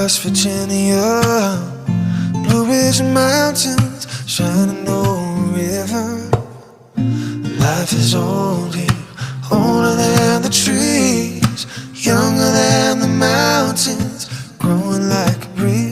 West Virginia, Blue Ridge Mountains, Shenandoah River. Life is old here, older than the trees, younger than the mountains, growing like a breeze.